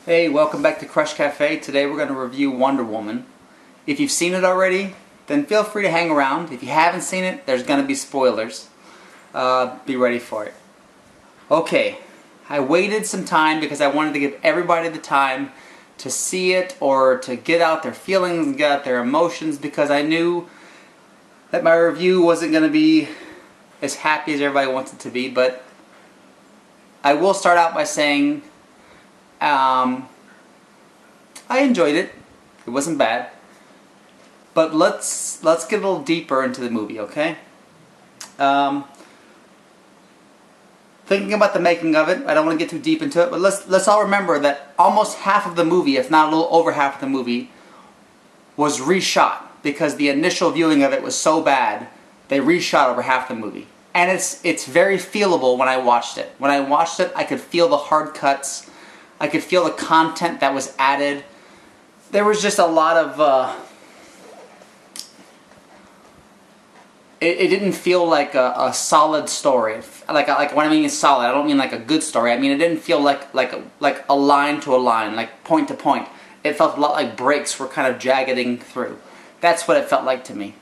Hey, welcome back to Crush Cafe. Today we're going to review Wonder Woman. If you've seen it already, then feel free to hang around. If you haven't seen it, there's going to be spoilers. Be ready for it. Okay, I waited some time because I wanted to give everybody the time to see it or to get out their feelings and get out their emotions, because I knew that my review wasn't going to be as happy as everybody wants it to be. But I will start out by saying I enjoyed it. It wasn't bad. But let's get a little deeper into the movie, okay? Thinking about the making of it, I don't want to get too deep into it, but let's all remember that almost half of the movie, if not a little over half of the movie, was reshot because the initial viewing of it was so bad. They reshot over half the movie. And it's very feelable when I watched it. When I watched it, I could feel the hard cuts. I could feel the content that was added. There was just a lot of... It didn't feel like a solid story. Like when I mean solid, I don't mean like a good story. I mean it didn't feel like a line to a line, like point to point. It felt a lot like breaks were kind of jaggeding through. That's what it felt like to me.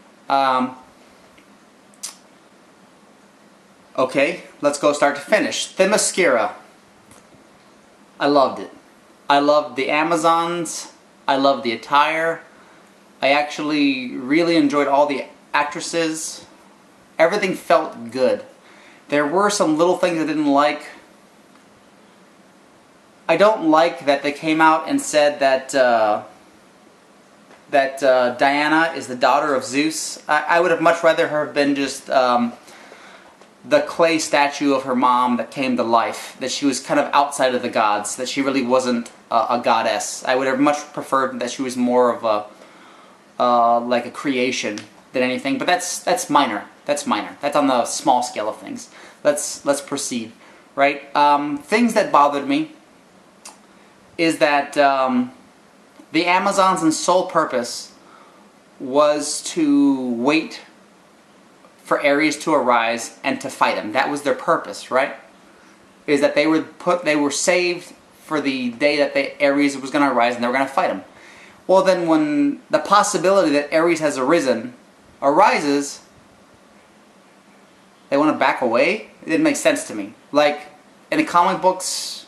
Okay, let's go start to finish. Themyscira. I loved it. I loved the Amazons. I loved the attire. I actually really enjoyed all the actresses. Everything felt good. There were some little things I didn't like. I don't like that they came out and said that Diana is the daughter of Zeus. I would have much rather her have been just the clay statue of her mom that came to life, that she was kind of outside of the gods, that she really wasn't a goddess. I would have much preferred that she was more of like a creation than anything, but that's minor. That's minor. That's on the small scale of things. Let's proceed, right? Things that bothered me is that the Amazons' sole purpose was to wait for Ares to arise and to fight him. That was their purpose, right? Is that they were saved for the day that Ares was going to arise and they were going to fight him. Well, then when the possibility that Ares has arises, they want to back away? It didn't make sense to me. Like, in the comic books,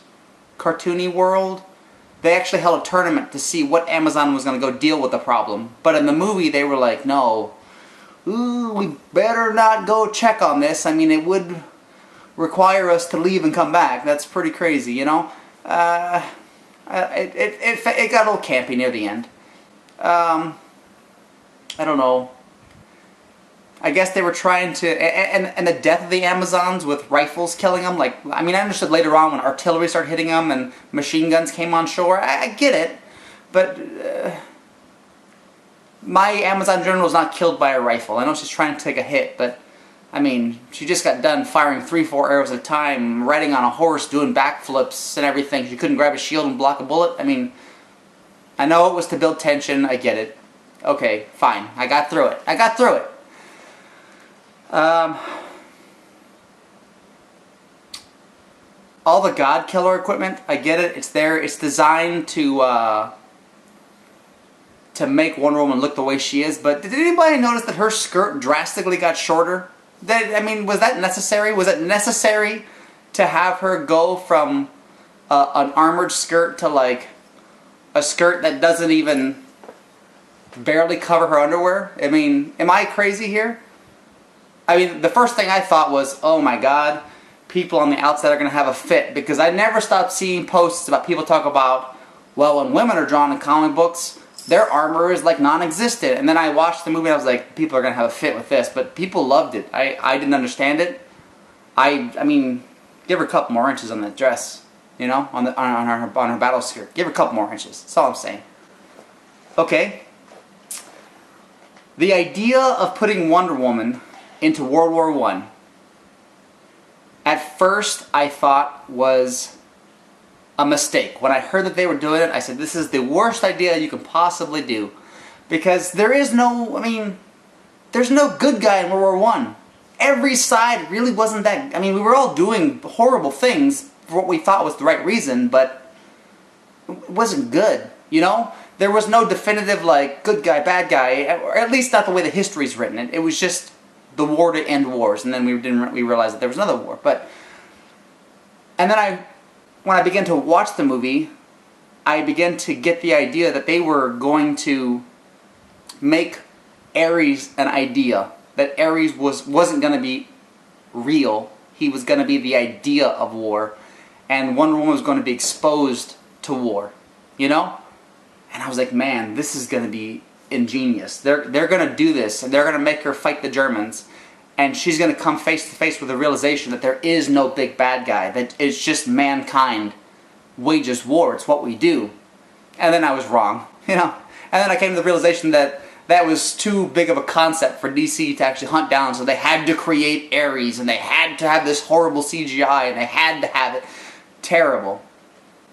cartoony world, they actually held a tournament to see what Amazon was going to go deal with the problem. But in the movie, they were like, no, ooh, we better not go check on this. I mean, it would require us to leave and come back. That's pretty crazy, you know? It got a little campy near the end. I don't know. I guess they were trying to... And the death of the Amazons with rifles killing them. Like, I mean, I understood later on when artillery started hitting them and machine guns came on shore. I get it. But... my Amazon general was not killed by a rifle. I know she's trying to take a hit, but... I mean, she just got done firing 3-4 arrows at a time, riding on a horse, doing backflips and everything. She couldn't grab a shield and block a bullet. I mean, I know it was to build tension. I get it. Okay, fine. I got through it. All the God Killer equipment, I get it. It's there. It's designed to make Wonder Woman look the way she is. But did anybody notice that her skirt drastically got shorter? I mean, was that necessary? Was it necessary to have her go from an armored skirt to like a skirt that doesn't even barely cover her underwear? I mean, am I crazy here? I mean, the first thing I thought was, oh my god, people on the outside are going to have a fit, because I never stopped seeing posts about people talk about, well, when women are drawn in comic books, their armor is like non-existent. And then I watched the movie and I was like, people are going to have a fit with this. But people loved it. I didn't understand it. I mean, give her a couple more inches on that dress, you know, on her battle skirt. Give her a couple more inches. That's all I'm saying. Okay. The idea of putting Wonder Woman into World War I, at first I thought was a mistake. When I heard that they were doing it, I said, this is the worst idea you can possibly do. Because there is no, I mean, there's no good guy in World War I. Every side really wasn't that, I mean, we were all doing horrible things for what we thought was the right reason, but wasn't good, you know? There was no definitive, like, good guy, bad guy, or at least not the way the history's written. It was just the war to end wars, and then we realized that there was another war. And then when I began to watch the movie, I began to get the idea that they were going to make Ares an idea. That Ares wasn't going to be real. He was going to be the idea of war. And Wonder Woman was going to be exposed to war. You know? And I was like, man, this is going to be ingenious. They're going to do this, and they're going to make her fight the Germans. And she's going to come face to face with the realization that there is no big bad guy. That it's just mankind wages war. It's what we do. And then I was wrong, you know. And then I came to the realization that that was too big of a concept for DC to actually hunt down. So they had to create Ares, and they had to have this horrible CGI, and they had to have it terrible.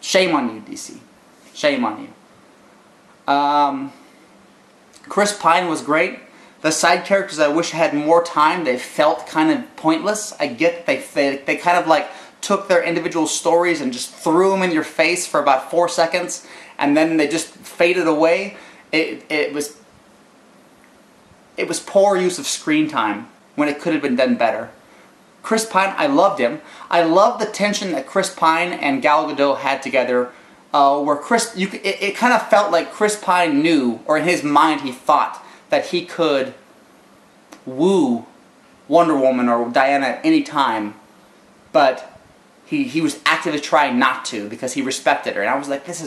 Shame on you, DC. Shame on you. Chris Pine was great. The side characters, I wish I had more time. They felt kind of pointless. I get they kind of like took their individual stories and just threw them in your face for about 4 seconds, and then they just faded away. It was poor use of screen time when it could have been done better. Chris Pine, I loved him. I loved the tension that Chris Pine and Gal Gadot had together, where it kind of felt like Chris Pine knew, or in his mind he thought, that he could woo Wonder Woman or Diana at any time, but he was actively trying not to because he respected her. And I was like, this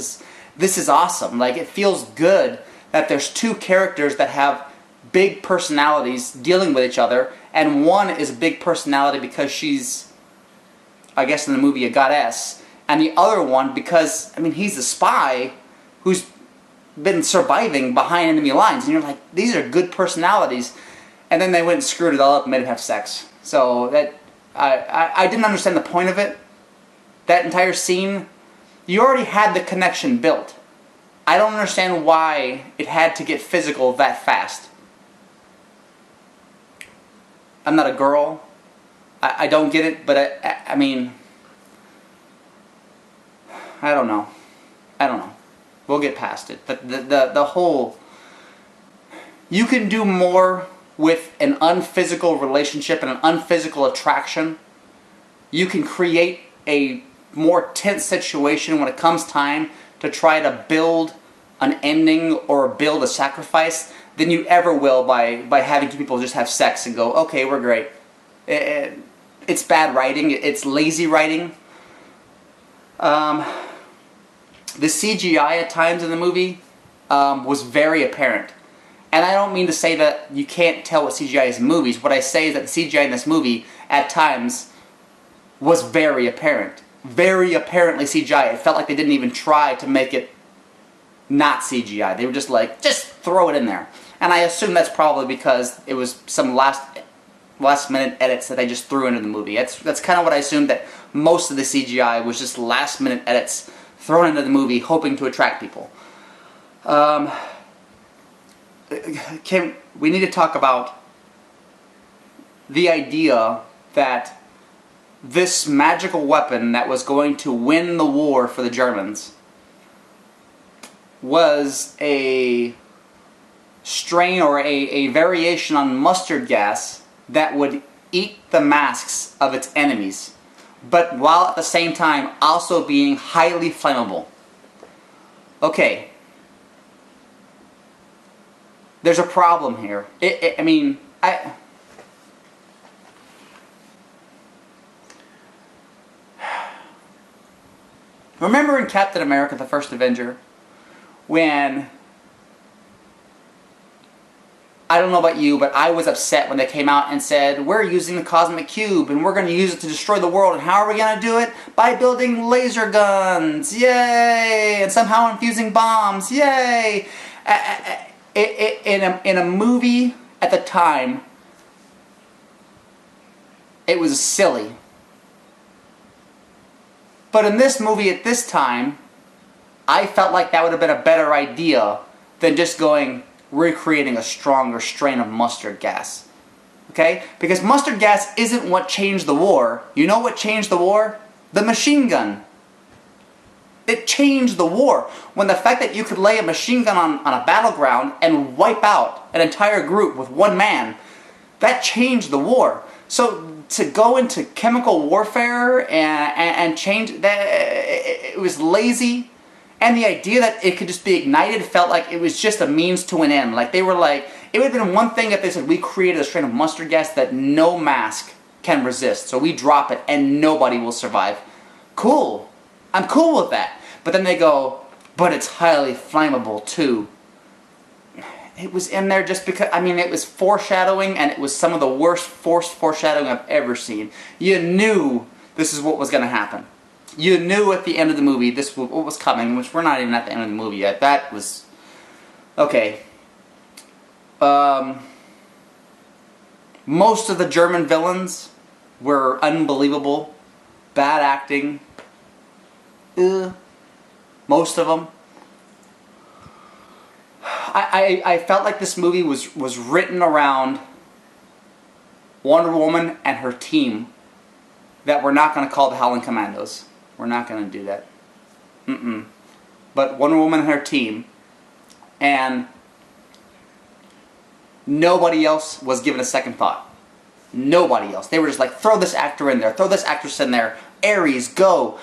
is awesome. Like, it feels good that there's two characters that have big personalities dealing with each other, and one is a big personality because she's, I guess in the movie, a goddess, and the other one because, I mean, he's a spy who's been surviving behind enemy lines, and you're like, these are good personalities. And then they went and screwed it all up and made them have sex. So that I didn't understand the point of it. That entire scene, you already had the connection built. I don't understand why it had to get physical that fast. I'm not a girl. I don't get it, but I mean, I don't know. We'll get past it. The whole... You can do more with an unphysical relationship and an unphysical attraction. You can create a more tense situation when it comes time to try to build an ending or build a sacrifice than you ever will by having two people just have sex and go, okay, we're great. It's bad writing. It's lazy writing. The CGI at times in the movie was very apparent. And I don't mean to say that you can't tell what CGI is in movies. What I say is that the CGI in this movie, at times, was very apparent. Very apparently CGI. It felt like they didn't even try to make it not CGI. They were just like, just throw it in there. And I assume that's probably because it was some last minute edits that they just threw into the movie. That's kind of what I assumed, that most of the CGI was just last minute edits thrown into the movie, hoping to attract people. We need to talk about the idea that this magical weapon that was going to win the war for the Germans was a strain or a variation on mustard gas that would eat the masks of its enemies, but while at the same time also being highly flammable. Okay. There's a problem here. Remember in Captain America, the First Avenger, when, I don't know about you, but I was upset when they came out and said, we're using the Cosmic Cube and we're going to use it to destroy the world. And how are we going to do it? By building laser guns. Yay! And somehow infusing bombs. Yay! In a movie at the time, it was silly. But in this movie at this time, I felt like that would have been a better idea than just recreating a stronger strain of mustard gas. Okay? Because mustard gas isn't what changed the war. You know what changed the war? The machine gun. It changed the war. When the fact that you could lay a machine gun on a battleground and wipe out an entire group with one man, that changed the war. So to go into chemical warfare and change that, it was lazy. And the idea that it could just be ignited felt like it was just a means to an end. Like they were like, it would have been one thing if they said, we created a strain of mustard gas that no mask can resist. So we drop it and nobody will survive. Cool. I'm cool with that. But then they go, but it's highly flammable too. It was in there just because, I mean, it was foreshadowing, and it was some of the worst forced foreshadowing I've ever seen. You knew this is what was going to happen. You knew at the end of the movie this was what was coming, which we're not even at the end of the movie yet. That was... Okay. Most of the German villains were unbelievable. Bad acting. Most of them. I felt like this movie was written around Wonder Woman and her team that we're not going to call the Howling Commandos. We're not going to do that. But Wonder Woman and her team, and nobody else was given a second thought. Nobody else. They were just like, throw this actor in there, throw this actress in there, Ares, go.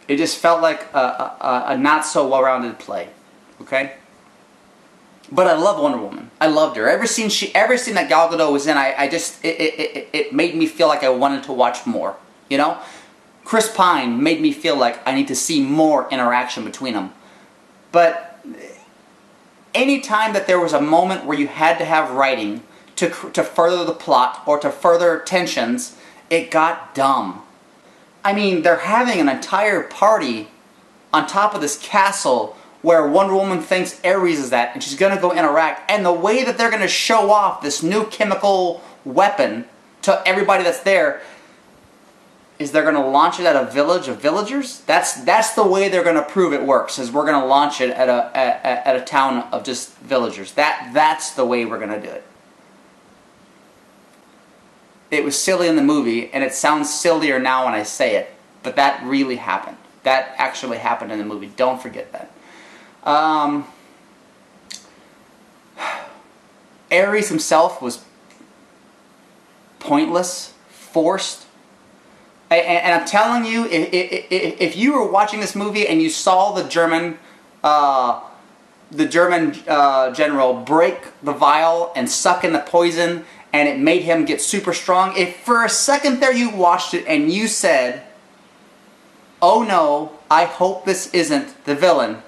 It just felt like a not so well-rounded play, okay? But I love Wonder Woman. I loved her. Every scene that Gal Gadot was in, it made me feel like I wanted to watch more. You know, Chris Pine made me feel like I need to see more interaction between them. But any time that there was a moment where you had to have writing to further the plot or to further tensions, it got dumb. I mean, they're having an entire party on top of this castle where Wonder Woman thinks Ares is at, and she's going to go interact. And the way that they're going to show off this new chemical weapon to everybody that's there is they're going to launch it at a village of villagers. That's the way they're going to prove it works. Is we're going to launch it at a town of just villagers. That's the way we're going to do it. It was silly in the movie, and it sounds sillier now when I say it, but that really happened. That actually happened in the movie. Don't forget that. Ares himself was pointless, forced. And I'm telling you, if you were watching this movie and you saw the German general break the vial and suck in the poison, and it made him get super strong, if for a second there you watched it and you said, oh no, I hope this isn't the villain,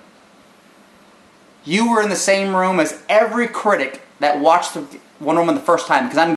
you were in the same room as every critic that watched Wonder Woman the first time, because I'm